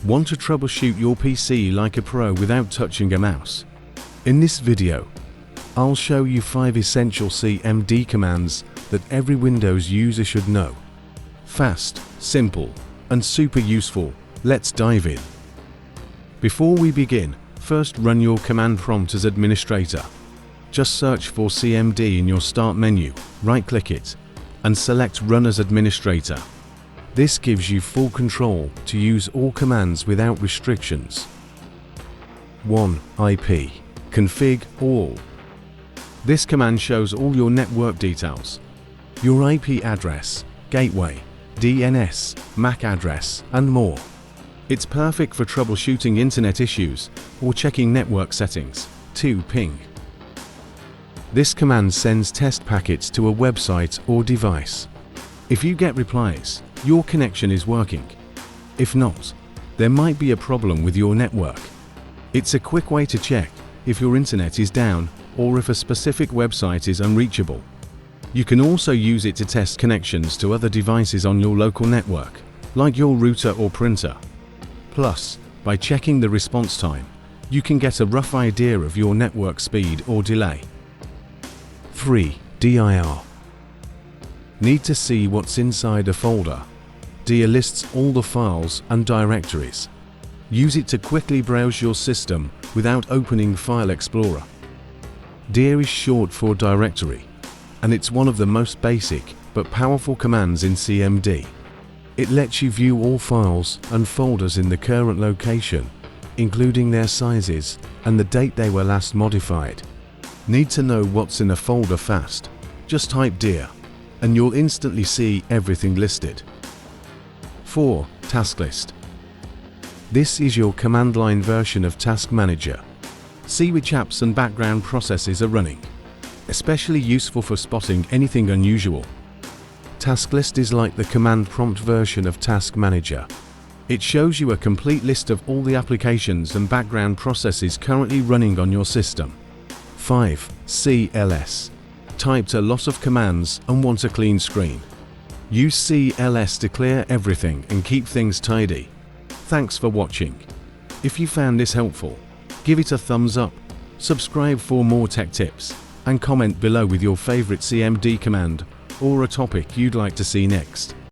Want to troubleshoot your PC like a pro without touching a mouse? In this video, I'll show you 5 essential CMD commands that every Windows user should know. Fast, simple, and super useful. Let's dive in. Before we begin, first run your command prompt as administrator. Just search for CMD in your start menu, right-click it, and select Run as Administrator. This gives you full control to use all commands without restrictions. 1. IP. Config all. This command shows all your network details. Your IP address, gateway, DNS, MAC address, and more. It's perfect for troubleshooting internet issues or checking network settings. 2. Ping. This command sends test packets to a website or device. If you get replies, your connection is working. If not, there might be a problem with your network. It's a quick way to check if your internet is down or if a specific website is unreachable. You can also use it to test connections to other devices on your local network, like your router or printer. Plus, by checking the response time, you can get a rough idea of your network speed or delay. 3. DIR. Need to see what's inside a folder? DIR lists all the files and directories. Use it to quickly browse your system without opening File Explorer. DIR is short for directory, and it's one of the most basic but powerful commands in CMD. It lets you view all files and folders in the current location, including their sizes and the date they were last modified. Need to know what's in a folder fast? Just type DIR, and you'll instantly see everything listed. 4. Task list. This is your command line version of Task Manager. See which apps and background processes are running. Especially useful for spotting anything unusual. Task list is like the command prompt version of Task Manager. It shows you a complete list of all the applications and background processes currently running on your system. 5. CLS. Typed a lot of commands and want a clean screen. Use CLS to clear everything and keep things tidy. Thanks for watching. If you found this helpful, give it a thumbs up, subscribe for more tech tips, and comment below with your favorite CMD command or a topic you'd like to see next.